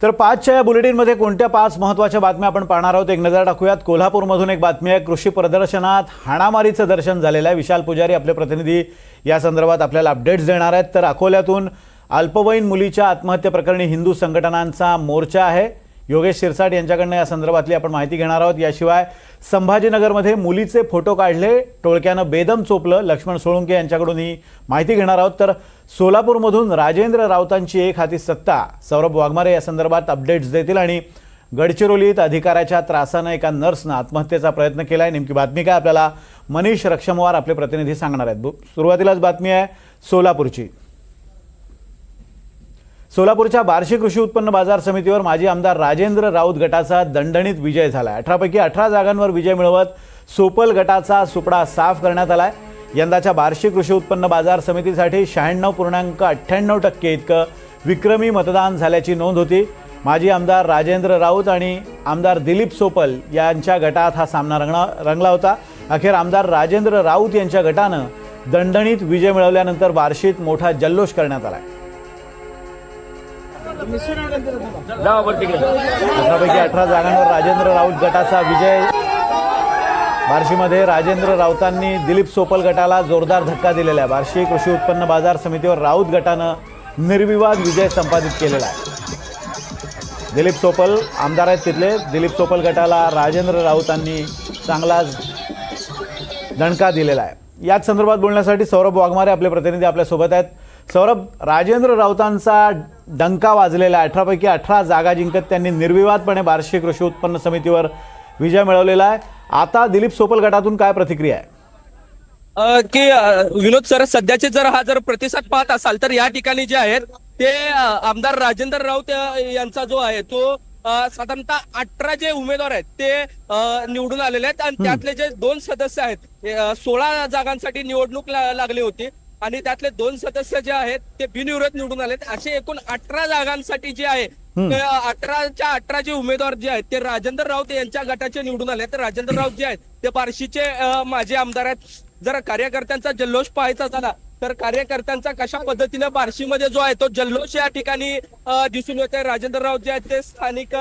तर 5च्या या बुलेटिनमध्ये कोणत्या 5 महत्त्वाच्या बातम्या आपण पाहणार आहोत एक नजर टाकूयात। कोल्हापूरमधून एक बातमी आहे। कृषी प्रदर्शनात हाणामारीचं दर्शन झालेलं आहे। विशाल पुजारी आपले प्रतिनिधी या संदर्भात आपल्याला अपडेट्स देणार आहेत। तर अकोल्यातून अल्पवयीन मुलीच्या आत्महत्या प्रकरणी हिंदू संघटनांचा मोर्चा आहे। योगेश शिरसाट यांच्याकडून या संदर्भातली आपण माहिती घेणार आहोत। याशिवाय संभाजीनगरमध्ये मुलीचे फोटो काढले, टोळक्यानं बेदम चोपलं, लक्ष्मण सोळुंके यांच्याकडून ही माहिती घेणार आहोत। तर सोलापूरमधून राजेंद्र राऊतांची एक हाती सत्ता, सौरभ वाघमारे या संदर्भात अपडेट्स देतील। आणि गडचिरोलीत अधिकाऱ्याच्या त्रासानं एका नर्सनं आत्महत्येचा प्रयत्न केलाय। नेमकी बातमी काय आपल्याला मनीष रक्षमवार आपले प्रतिनिधी सांगणार आहेत। सुरुवातीलाच बातमी आहे सोलापूरची। सोलापूरच्या बार्शी कृषी उत्पन्न बाजार समितीवर माजी आमदार राजेंद्र राऊत गटाचा दणदणीत विजय झाला। 18 पैकी 18 जागांवर विजय मिळवत सोपल गटाचा सुपडा साफ करण्यात आलाय। यंदाच्या बार्शी कृषी उत्पन्न बाजार समितीसाठी 96.98% इतकं विक्रमी मतदान झाल्याची नोंद होती। माजी आमदार राजेंद्र राऊत आणि आमदार दिलीप सोपल यांच्या गटात हा सामना रंगला होता। अखेर आमदार राजेंद्र राऊत यांच्या गटानं दणदणीत विजय मिळवल्यानंतर बार्शीत मोठा जल्लोष करण्यात आलाय। 18 पैकी 18 जागांवर राजेंद्र राऊत गटाचा विजय। बार्शीमध्ये राजेंद्र राऊतांनी दिलीप सोपल गटाला जोरदार धक्का दिलेला आहे। बार्शी कृषी उत्पन्न बाजार समितीवर राऊत गटानं निर्विवाद विजय संपादित केलेला आहे। दिलीप सोपल आमदार आहेत तिथले। दिलीप सोपल गटाला राजेंद्र राऊतांनी चांगला दणका दिलेला आहे। याच संदर्भात बोलण्यासाठी सौरभ वाघमारे आपले प्रतिनिधी आपल्यासोबत आहेत। सौरभ, राजेंद्र राऊतांचा डंका वाजलेला आहे। 18 पैकी 18 जागा जिंकत त्यांनी निर्विवादपणे बार्शी कृषी उत्पन्न समितीवर विजय मिळवलेला आहे। आता दिलीप सोपल गटातून काय प्रतिक्रिया आहे? की विनोद सर, सध्याचे जर प्रतिसाद पाहत असाल तर या ठिकाणी जे आहेत ते आमदार राजेंद्र राऊत यांचा जो आहे तो साधारणतः 18 जे उमेदवार आहेत ते निवडून आलेले आहेत आणि त्यातले जे 2 सदस्य आहेत 16 जागांसाठी निवडणूक लागली होती आणि त्यातले 2 सदस्य जे आहेत ते बिनविरोध निवडून आलेत। असे एकूण 18 जागांसाठी जे आहे 18च्या 18 जे उमेदवार जे आहेत ते राजेंद्र राऊत यांच्या गटाचे निवडून आले। तर राजेंद्र राऊत जे आहेत ते बार्शीचे माजी आमदार आहेत। जर कार्यकर्त्यांचा जल्लोष पाहायचा झाला तर कार्यकर्त्यांचा कशा पद्धतीने बार्शीमध्ये जो आहे तो जल्लोष या ठिकाणी दिसून येतोय। राजेंद्र राऊत जे आहेत ते स्थानिक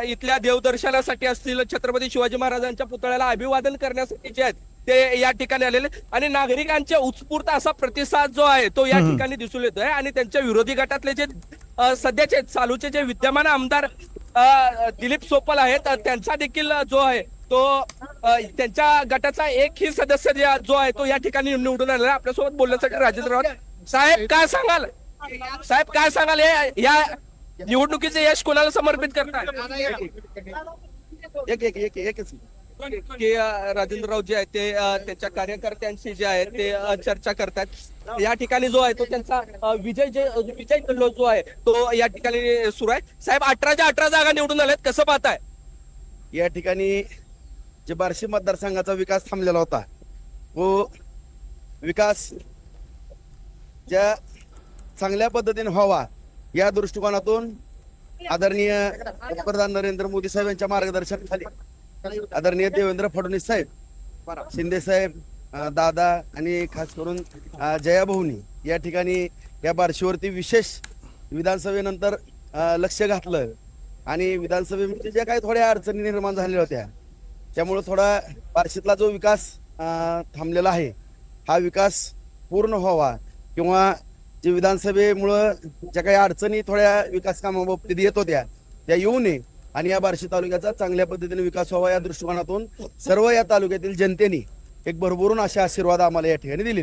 इथल्या देवदर्शनासाठी असतील, छत्रपती शिवाजी महाराजांच्या पुतळ्याला अभिवादन करण्यासाठी जे आहेत ते या ठिकाणी आलेले आणि नागरिकांचे उत्स्फूर्त असा प्रतिसाद जो आहे तो या ठिकाणी दिसून येतोय। आणि त्यांच्या विरोधी गटातले जे सध्याचे चालूचे जे विद्यमान आमदार दिलीप सोपल आहेत त्यांचा देखील जो आहे तो त्यांच्या गटाचा एकही सदस्य जो आहे तो या ठिकाणी निवडून आलेला आहे। आपल्यासोबत बोलण्यासाठी राजेंद्र राऊत साहेब काय सांगाल? साहेब काय सांगाल या निवडणुकीचे यश कोणाला समर्पित करताय? की राजेंद्र राऊत जे आहेत ते त्यांच्या कार्यकर्त्यांशी जे आहे ते चर्चा करतात। या ठिकाणी जो आहे तो त्यांचा विजय जल्लोष जो आहे तो या ठिकाणी सुरू आहे। साहेब 18च्या 18 जागा निवडून आल्यात, कसं पाहताय? या ठिकाणी जे बार्शी मतदारसंघाचा विकास थांबलेला होता तो विकास ज्या चांगल्या पद्धतीने व्हावा या दृष्टिकोनातून आदरणीय पंतप्रधान नरेंद्र मोदी साहेब यांच्या मार्गदर्शनाखाली आदरणीय देवेंद्र फडणवीस साहेब, शिंदे साहेब, दादा आणि खास करून जयाभाऊनी या ठिकाणी या बार्शीवरती विशेष विधानसभेनंतर लक्ष घातलं आणि विधानसभेमध्ये ज्या काही थोड्या अडचणी निर्माण झालेल्या होत्या त्यामुळे थोडा बार्शीतला जो विकास थांबलेला आहे हा विकास पूर्ण व्हावा किंवा जे विधानसभेमुळं ज्या काही अडचणी थोड्या विकास कामाबाबतीत येत होत्या त्या येऊ नये आणि या बार्शी तालुक्याचा चांगल्या पद्धतीने विकास व्हावा या दृष्टिकोनातून सर्व या तालुक्यातील जनतेने एक भरभरून असे आशीर्वाद आम्हाला या ठिकाणी दिले।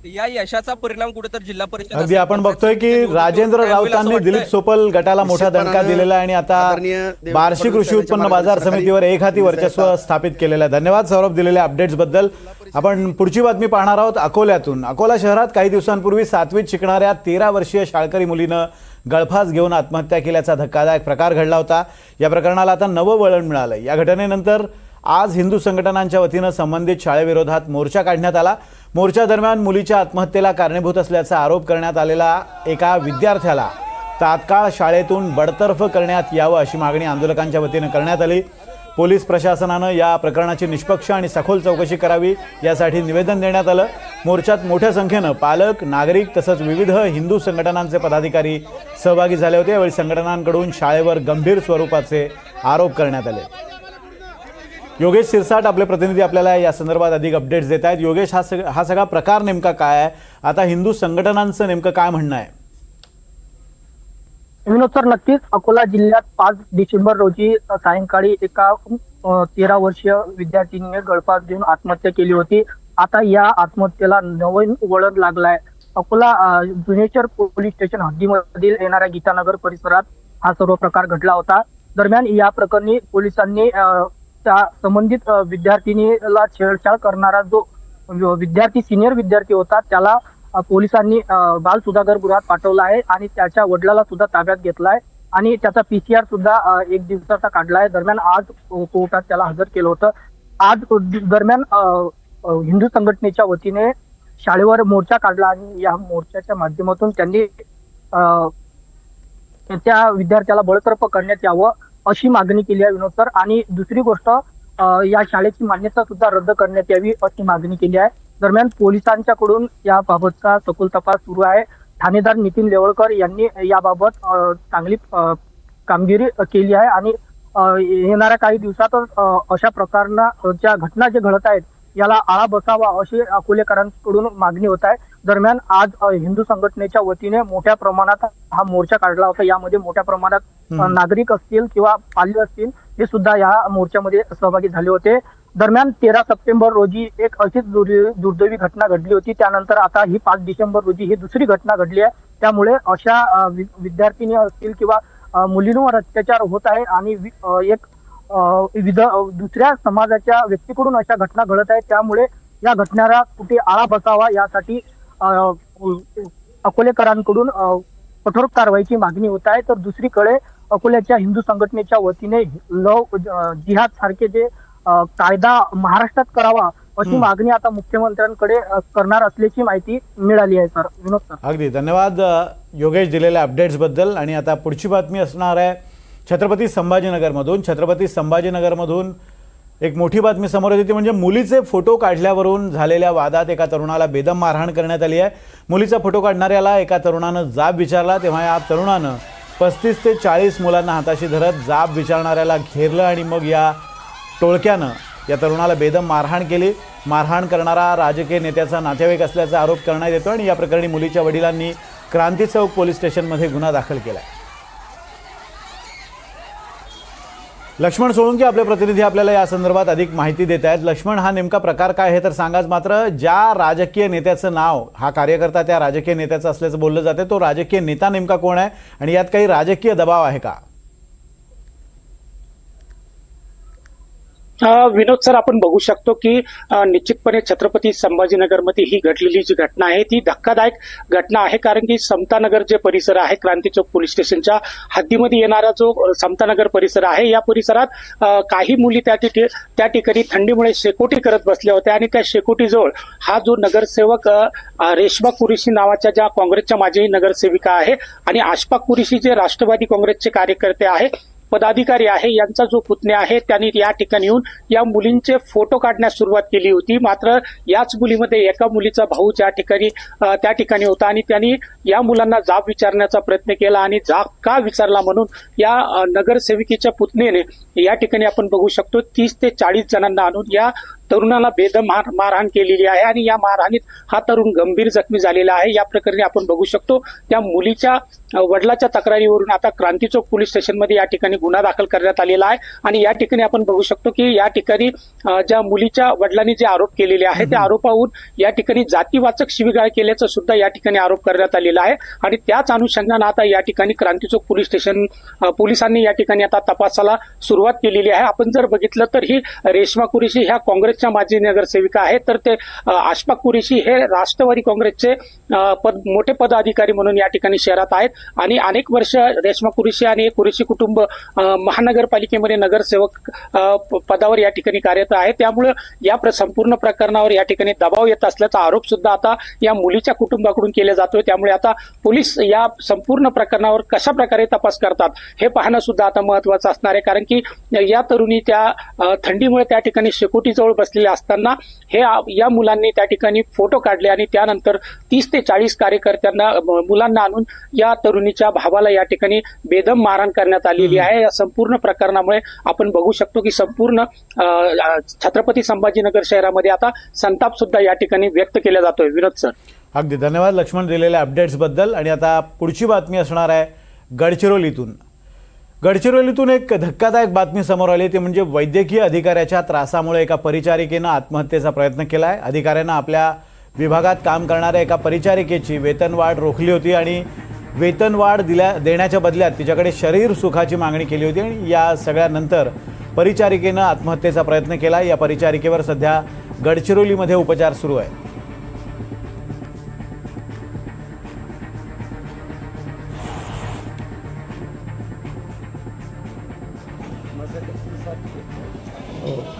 या यशाचा परिणाम कुठेतरी जिल्हा परिषद अगदी आपण बघतोय की राजेंद्र राऊतांनी दिलीप सोपल गटाला मोठा दणका दिलेला आहे आणि आता बार्शी कृषी उत्पन्न बाजार समितीवर एक हाती वर्चस्व स्थापित केलेलं आहे। धन्यवाद सौरभ दिलेल्या अपडेट्स बद्दल। आपण पुढची बातमी पाहणार आहोत अकोल्यातून। अकोला शहरात काही दिवसांपूर्वी 7वीत शिकणाऱ्या 13 वर्षीय शाळकरी मुलीनं गळफास घेऊन आत्महत्या केल्याचा धक्कादायक प्रकार घडला होता। या प्रकरणाला आता नवं वळण मिळालं। या घटनेनंतर आज हिंदू संघटनांच्या वतीनं संबंधित शाळेविरोधात मोर्चा काढण्यात आला। मोर्चा दरम्यान मुलीच्या आत्महत्येला कारणीभूत असल्याचा आरोप करण्यात आलेला एका विद्यार्थ्याला तात्काळ शाळेतून बडतर्फ करण्यात यावं अशी मागणी आंदोलकांच्या वतीनं करण्यात आली। पोलीस प्रशासनानं या प्रकरणाची निष्पक्ष आणि सखोल चौकशी करावी यासाठी निवेदन देण्यात आलं. मोर्चात मोठ्या संख्येनं पालक, नागरिक तसंच विविध हिंदू संघटनांचे पदाधिकारी सहभागी झाले होते. यावेळी संघटनांकडून शाळेवर गंभीर स्वरूपाचे आरोप करण्यात आले. योगेश सिरसाट आपले प्रतिनिधी आपल्याला या संदर्भात अधिक अपडेट्स देत आहेत. योगेश, हा सगळा प्रकार नेमका काय आहे? आता हिंदू संघटनांचं नेमकं काय म्हणणं आहे? विनोद सर, नक्कीच अकोला जिल्ह्यात 5 डिसेंबर रोजी सायंकाळी एका 13 वर्षीय विद्यार्थिनीने गळफास देऊन आत्महत्या केली होती. आता या आत्महत्येला नवीन वळण लागलाय. अकोला जुनेश्वर पोलीस स्टेशन हद्दीमधील येणाऱ्या गीतानगर परिसरात हा सर्व प्रकार घडला होता. दरम्यान या प्रकरणी पोलिसांनी त्या संबंधित विद्यार्थिनीला छेडछाड करणारा जो विद्यार्थी, सिनियर विद्यार्थी होता, त्याला पोलिसांनी बाल सुधाकर गृहात पाठवलं आहे आणि त्याच्या वडिलाला सुद्धा ताब्यात घेतलाय आणि त्याचा PCR सुद्धा 1 दिवसाचा काढला आहे. दरम्यान आज कोर्टात त्याला हजर केलं होतं. आज दरम्यान हिंदू संघटनेच्या वतीने शाळेवर मोर्चा काढला आणि या मोर्चाच्या माध्यमातून त्यांनी त्या विद्यार्थ्याला बळकर्प करण्यात यावं अशी मागणी केली आहे विनोद सर. आणि दुसरी गोष्ट, या शाळेची मान्यता सुद्धा रद्द करण्यात यावी अशी मागणी केली आहे. दरम्यान पोलिसांच्याकडून याबाबतचा सखोल तपास सुरू आहे. ठाणेदार नितीन लेवळकर यांनी याबाबत चांगली कामगिरी केली आहे आणि येणाऱ्या काही दिवसातच अशा प्रकारच्या घटना जे घडत आहेत याला आळा बसावा अशी अकोलेकरांकडून मागणी होत आहे. दरम्यान आज हिंदू संघटनेच्या वतीने मोठ्या प्रमाणात हा मोर्चा काढला होता. यामध्ये मोठ्या प्रमाणात नागरिक असतील किंवा पाल्य असतील हे सुद्धा या मोर्चामध्ये सहभागी झाले होते. दरम्यान 13 सप्टेंबर रोजी एक अशीच दुर्दैवी घटना घडली होती. त्यानंतर आता ही 5 डिसेंबर रोजी ही दुसरी घटना घडली आहे. त्यामुळे अशा विद्यार्थिनी असतील किंवा मुलींवर अत्याचार होत आहे आणि एक दुसऱ्या समाजाच्या व्यक्तीकडून अशा घटना घडत आहेत. त्यामुळे या घटनेला कुठे आळा बसावा यासाठी अकोलेकरांकडून कठोर कारवाईची मागणी होत आहे. तर दुसरीकडे अकोल्याच्या हिंदू संघटनेच्या वतीने लव जिहाद सारखे जे कायदा महाराष्ट्रात करावा अशी मागणी आता मुख्यमंत्र्यांकडे करणार असल्याची माहिती मिळाली आहे सर. विनोद सर, अगदी धन्यवाद योगेश दिलेल्या अपडेट्स बद्दल. आणि आता पुढची बातमी असणार आहे छत्रपती संभाजीनगरमधून. छत्रपती संभाजीनगरमधून एक मोठी बातमी समोर येते, म्हणजे मुलीचे फोटो काढल्यावरून झालेल्या वादात एका तरुणाला बेदम मारहाण करण्यात आली आहे. मुलीचा फोटो काढणाऱ्याला एका तरुणानं जाब विचारला, तेव्हा या तरुणानं 35 ते 40 मुलांना हाताशी धरत जाब विचारणाऱ्याला घेरलं आणि मग या टोळक्यानं या तरुणाला बेदम मारहाण केली. मारहाण करणारा राजकीय नेत्याचा नातेवाईक असल्याचा आरोप करण्यात येतो आणि या प्रकरणी मुलीच्या वडिलांनी क्रांती चौक पोलीस स्टेशनमध्ये गुन्हा दाखल केला. लक्ष्मण सोळंकी आपले प्रतिनिधी आपल्याला या संदर्भात अधिक माहिती देत आहेत. लक्ष्मण, हा नेमका प्रकार काय आहे तर सांगाच. मात्र ज्या राजकीय नेत्याचं नाव, हा कार्यकर्ता त्या राजकीय नेत्याचं असल्याचं बोललं जाते, तो राजकीय नेता नेमका कोण आहे आणि यात काही राजकीय दबाव आहे का? विनोद सर, आपण बघू शकतो की निश्चितपणे छत्रपती संभाजीनगरमध्ये ही घडलेली जी घटना आहे ती धक्कादायक घटना आहे. कारण की समतानगर जे परिसर आहे, क्रांती चौक पोलीस स्टेशनच्या हद्दीमध्ये येणारा जो समतानगर परिसर आहे, या परिसरात काही मुली त्या ठिकाणी थंडीमुळे शेकोटी करत बसल्या होत्या आणि त्या शेकोटीजवळ हा जो नगरसेवक रेश्मा कुरेशी नावाच्या ज्या काँग्रेसच्या माजी नगरसेविका आहे आणि आशफाक कुरेशी जे राष्ट्रवादी काँग्रेसचे कार्यकर्ते आहे, पदाधिकारी आहे, यांचा जो पुतण्या आहे त्यांनी या ठिकाणी येऊन या मुलींचे फोटो काढण्यास सुरुवात केली होती. मात्र याच मुलीमध्ये एका मुलीचा भाऊ त्या ठिकाणी होता आणि त्यांनी या मुलांना जाब विचारण्याचा प्रयत्न केला आणि जाब का विचारला म्हणून या नगरसेविकेच्या पुतणीने या ठिकाणी आपण बघू शकतो 30 ते 40 जणांना आणून या तरुणाला बेदम मारहाण केलेली आहे आणि या मारहाणीत हा तरुण गंभीर जखमी झालेला आहे. या प्रकरणी आपण बघू शकतो त्या मुलीच्या वडिलाच्या तक्रारीवरून आता क्रांती चौक पोलीस स्टेशनमध्ये या ठिकाणी गुन्हा दाखल करण्यात आलेला आहे आणि या ठिकाणी आपण बघू शकतो की या ठिकाणी ज्या मुलीच्या वडिलांनी जे आरोप केलेले आहे त्या आरोपावरून या ठिकाणी जातीवाचक शिवीगाळ केल्याचा सुद्धा या ठिकाणी आरोप करण्यात आलेला आहे आणि त्याच अनुषंगाने आता या ठिकाणी क्रांती चौक पोलीस स्टेशन पोलिसांनी या ठिकाणी आता तपासाला सुरुवात केलेली आहे. आपण जर बघितलं तर ही रेश्मा कुरेशी ह्या काँग्रेस काँग्रेसच्या माजी नगरसेविका आहेत, तर ते अशफाक कुरेशी हे राष्ट्रवादी काँग्रेसचे मोठे पदाधिकारी म्हणून या ठिकाणी शहरात आहेत आणि अनेक वर्ष रेश्मा कुरेशी आणि कुरेशी कुटुंब महानगरपालिकेमध्ये नगरसेवक पदावर या ठिकाणी कार्यरत आहे. त्यामुळे या संपूर्ण प्रकरणावर या ठिकाणी दबाव येत असल्याचा आरोप सुद्धा आता या मुलीच्या कुटुंबाकडून केला जातोय. त्यामुळे आता पोलीस या संपूर्ण प्रकरणावर कशा प्रकारे तपास करतात हे पाहणं सुद्धा आता महत्वाचं असणार आहे. कारण की या तरुणी त्या थंडीमुळे त्या ठिकाणी शेकोटीजवळ बसलेल्या असताना या मुलांनी त्या ठिकाणी फोटो काढले आणि त्यानंतर 30 ते 40 कार्यकर्त्यांना मुलांना आणून या तरुणीच्या भावाला या ठिकाणी बेदम मारहाण करण्यात आलेली आहे. या संपूर्ण प्रकरणामुळे आपण बघू शकतो की संपूर्ण छत्रपती संभाजीनगर शहरामध्ये आता संताप सुद्धा या ठिकाणी व्यक्त केला जातोय. विनोद सर, अगदी धन्यवाद लक्ष्मण दिलेल्या अपडेट्सबद्दल. आणि आता पुढची बातमी असणार आहे गडचिरोलीतून एक धक्कादायक बातमी समोर आली. ती म्हणजे वैद्यकीय अधिकाऱ्याच्या त्रासामुळे एका परिचारिकेनं आत्महत्येचा प्रयत्न केला आहे. अधिकाऱ्यानं आपल्या विभागात काम करणाऱ्या एका परिचारिकेची वेतनवाढ रोखली होती आणि वेतनवाढ देण्याच्या बदल्यात तिच्याकडे शरीर सुखाची मागणी केली होती आणि या सगळ्यानंतर परिचारिकेनं आत्महत्येचा प्रयत्न केला. या परिचारिकेवर सध्या गडचिरोलीमध्ये उपचार सुरू आहे.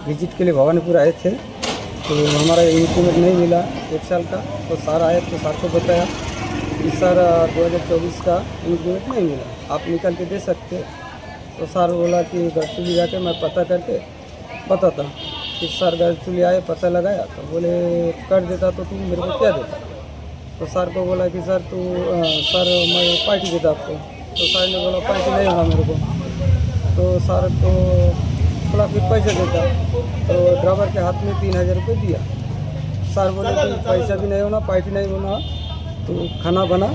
विजिट के लिए भवानीपुर आए थे तो हमारा इंक्रीमेंट नहीं मिला 1 साल का. तो सर आए तो सर को बताया कि सर 2024 का इंक्रीमेंट नहीं मिला, आप निकल के दे सकते. तो सर बोला कि गढ़चिरौली जाके मैं पता करके बताता. कि सर गढ़चिरौली आए, पता लगाया तो बोले कर देता तो तुम मेरे को क्या देता. तो सर को बोला कि सर सर मैं पार्टी देता आपको. तो सर ने बोला पार्टी नहीं होगा मेरे को. तो सर तो बोला फिर पैसे देता. तो ड्राइवर के हाथ में 3000 रुपये दिया. सर बोले कि पैसा भी नहीं होना, पार्टी नहीं होना, तो खाना बना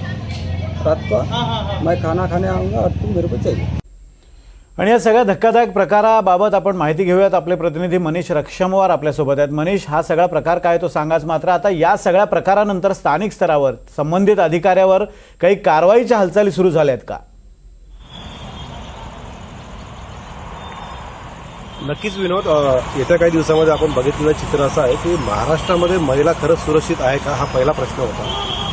रात का, मैं खाना खाने आऊँगा और तू मेरे को चाहिए. आणि या सगळ्या धक्कादायक प्रकाराबाबत आपण माहिती घेऊयात. आपले प्रतिनिधी मनीष रक्षमवार आपल्यासोबत आहेत. मनीष, हा सगळा प्रकार काय तो सांगाच. मात्र आता या सगळ्या प्रकारानंतर स्थानिक स्तरावर संबंधित अधिकाऱ्यावर काही कारवाईच्या हालचाली सुरू झाल्या आहेत का? नक्कीच विनोद, येत्या काही दिवसामध्ये आपण बघितलेलं चित्र असं आहे की महाराष्ट्रामध्ये महिला खरंच सुरक्षित आहे का, हा पहिला प्रश्न होता.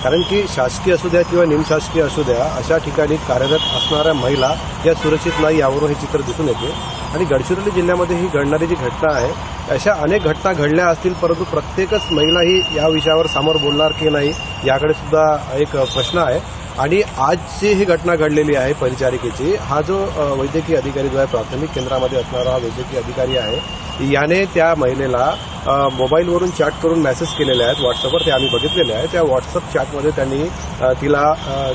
कारण की शासकीय असू द्या किंवा निमशासकीय असू द्या, अशा ठिकाणी कार्यरत असणाऱ्या महिला या सुरक्षित नाही, यावरून हे चित्र दिसून येते. आणि गडचिरोली जिल्ह्यामध्ये ही घडणारी जी घटना आहे, अशा अनेक घटना घडल्या असतील, परंतु प्रत्येकच महिला ही या विषयावर समोर बोलणार की नाही, याकडे सुद्धा एक प्रश्न आहे. आणि आज जी ही घटना घडलेली आहे परिचारिकेची, हा जो वैद्यकीय अधिकारी जो आहे प्राथमिक केंद्रामध्ये असणारा हा वैद्यकीय अधिकारी आहे, याने त्या महिलेला मोबाईलवरून चॅट करून मेसेज केलेले आहेत व्हॉट्सअपवर, ते आम्ही बघितलेले आहे. त्या व्हॉट्सअप चॅटमध्ये त्यांनी तिला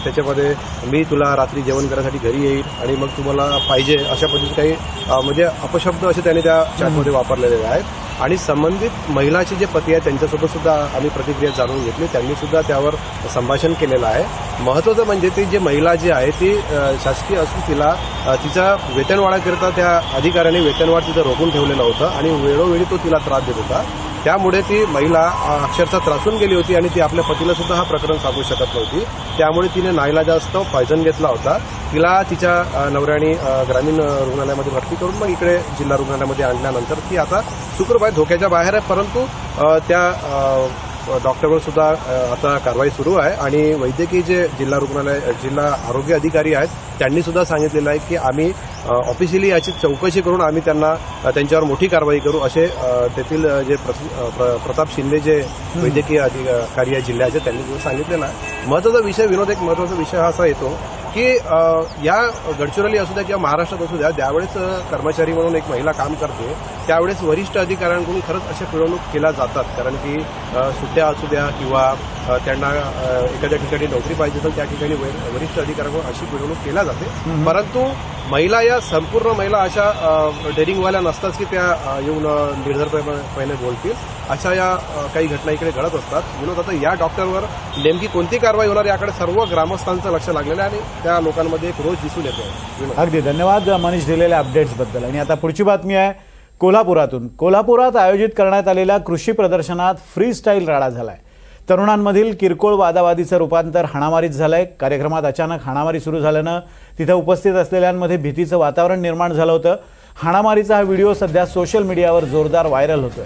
त्याच्यामध्ये मी तुला रात्री जेवण करण्यासाठी घरी येईल आणि मग तुम्हाला पाहिजे अशा पद्धतीने काही म्हणजे अपशब्द असे त्यांनी त्या चॅटमध्ये वापरलेले आहेत. आणि संबंधित महिलाचे जे पती आहेत त्यांच्यासोबत सुद्धा आम्ही प्रतिक्रिया जाणून घेतली. त्यांनी सुद्धा त्यावर संभाषण केलेलं आहे. महत्त्वाचं म्हणजे ती जी महिला जी आहे ती शासकीय असून तिला तिचा वेतनवाढाकरिता त्या अधिकाऱ्याने वेतनवाढ तिथं रोखून ठेवलेलं होतं आणि वेळोवेळी तो तिला त्रास देत होता. त्यामुळे ती महिला अक्षरशः त्रासून गेली होती आणि ती आपल्या पतीला सुद्धा हा प्रकरण सांगू शकत नव्हती. त्यामुळे तिने नाईलाजास्तव पॉयझन घेतला होता. तिला तिच्या नवऱ्याने ग्रामीण रुग्णालयामध्ये भरती करून मग इकडे जिल्हा रुग्णालयामध्ये आणल्यानंतर ती आता सुखरूप आहे, धोक्याच्या बाहेर आहे. परंतु त्या डॉक्टरवर सुद्धा आता कारवाई सुरू आहे. आणि वैद्यकीय जे जिल्हा आरोग्य अधिकारी आहेत त्यांनी सुद्धा सांगितलेलं आहे की आम्ही ऑफिशियली याची चौकशी करून आम्ही त्यांच्यावर मोठी कारवाई करू, असे तेथील जे प्रताप शिंदे जे वैद्यकीय अधिकारी आहे जिल्ह्याचे त्यांनी सुद्धा सांगितलेलं आहे. महत्त्वाचा विषय विनोद, एक महत्त्वाचा विषय हा असा येतो की या गडचिरोली असू द्या किंवा महाराष्ट्रात असू द्या, ज्यावेळेस कर्मचारी म्हणून एक महिला काम करते त्यावेळेस वरिष्ठ अधिकाऱ्यांकडून खरंच अशा पिळवणूक केल्या जातात. कारण की सुट्ट्या असू द्या किंवा त्यांना एखाद्या ठिकाणी नोकरी पाहिजे तर त्या ठिकाणी वरिष्ठ अधिकाऱ्यांकडून अशी पिळवणूक केल्या जाते. परंतु महिला या संपूर्ण महिला अशा डेअरिंगवाल्या नसतात की त्या येऊन निर्धरपणे बोलतील. अशा या काही घटना इकडे घडत असतात. विनोद, आता या डॉक्टरवर नेमकी कोणती कारवाई होणार याकडे सर्व ग्रामस्थांचं लक्ष लागलेलं आहे आणि त्या लोकांमध्ये एक रोज दिसून येतो. अगदी धन्यवाद मनीष दिलेल्या अपडेट्सबद्दल. आणि आता पुढची बातमी आहे कोल्हापुरातून. कोल्हापुरात आयोजित करण्यात आलेल्या कृषी प्रदर्शनात फ्री स्टाईल राडा झालाय. तरुणांमधील किरकोळ वादावादीचं रूपांतर हाणामारीत झालंय. कार्यक्रमात अचानक हाणामारी सुरू झाल्यानं तिथं उपस्थित असलेल्यांमध्ये भीतीचं वातावरण निर्माण झालं होतं. हाणामारीचा हा व्हिडिओ सध्या सोशल मीडियावर जोरदार व्हायरल होतोय.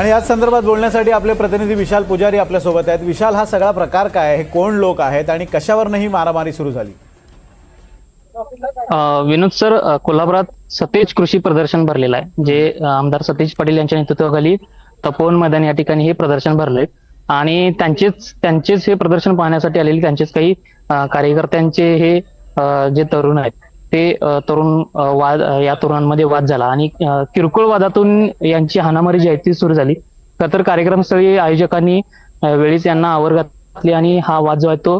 आणि याच संदर्भात बोलण्यासाठी आपले प्रतिनिधी विशाल पुजारी आपल्यासोबत आहेत. विशाल, हा सगळा प्रकार काय आहे, कोण लोक आहेत आणि कशावरनं ही मारामारी सुरू झाली? विनोद सर, कोल्हापुरात सतेज कृषी प्रदर्शन भरलेलं आहे, जे आमदार सतेज पाटील यांच्या नेतृत्वाखाली तपोवन मैदान या ठिकाणी हे प्रदर्शन भरलंय. आणि त्यांचेच हे प्रदर्शन पाहण्यासाठी आलेले त्यांचेच काही कार्यकर्त्यांचे हे जे तरुण आहेत ते तरुण या तरुणांमध्ये वाद झाला आणि किरकोळ वादातून यांची हाणामारी जी आहे ती सुरू झाली. तर कार्यक्रमस्थळी आयोजकांनी वेळीच यांना आवर घातली आणि हा वाद जो आहे तो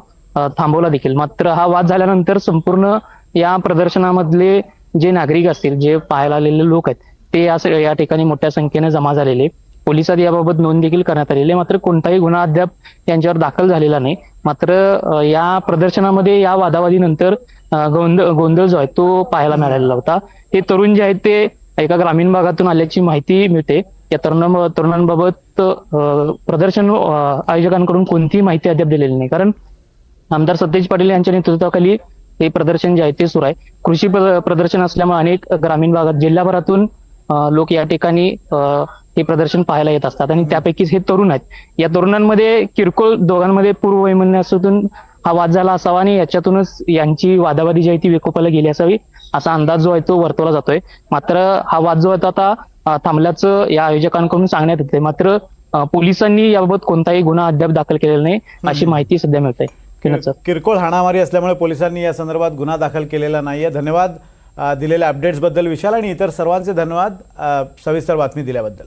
थांबवला देखील. मात्र हा वाद झाल्यानंतर संपूर्ण या प्रदर्शनामधले जे नागरिक असतील, जे पाहायला आलेले लोक आहेत, ते या ठिकाणी मोठ्या संख्येने जमा झालेले. पोलिसात याबाबत नोंद देखील करण्यात आलेली, मात्र कोणताही गुन्हा अद्याप यांच्यावर दाखल झालेला नाही. मात्र या प्रदर्शनामध्ये या वादावादीनंतर गोंधळ जो आहे तो पाहायला मिळालेला होता. हे तरुण जे आहेत ते एका ग्रामीण भागातून आल्याची माहिती मिळते. या तरुणांबाबत प्रदर्शन आयोजकांकडून कोणतीही माहिती अद्याप दिलेली नाही, कारण आमदार सतेज पाटील यांच्या नेतृत्वाखाली हे प्रदर्शन जे आहे ते सुरू आहे. कृषी प्रदर्शन असल्यामुळे अनेक ग्रामीण भागात जिल्ह्याभरातून लोक या ठिकाणी हे प्रदर्शन पाहायला येत असतात आणि त्यापैकीच हे तरुण आहेत. या तरुणांमध्ये किरकोळ दोघांमध्ये पूर्ववैमनस्यातून हा वाद झाला असावा आणि याच्यातूनच यांची वादावादी जी आहे ती विकोपाला गेली असावी असा अंदाज जो आहे तो वर्तवला जातोय. मात्र हा वाद जो आहे तो आता थांबल्याचं या आयोजकांकडून सांगण्यात येते. मात्र पोलिसांनी याबाबत कोणताही गुन्हा अद्याप दाखल केलेला नाही अशी माहिती सध्या मिळते. किरकोळ हाणामारी असल्यामुळे पोलिसांनी या संदर्भात गुन्हा दाखल केलेला नाहीये. धन्यवाद दिलेल्या अपडेट्सबद्दल विशाल, आणि इतर सर्वांचे धन्यवाद सविस्तर बातमी दिल्याबद्दल.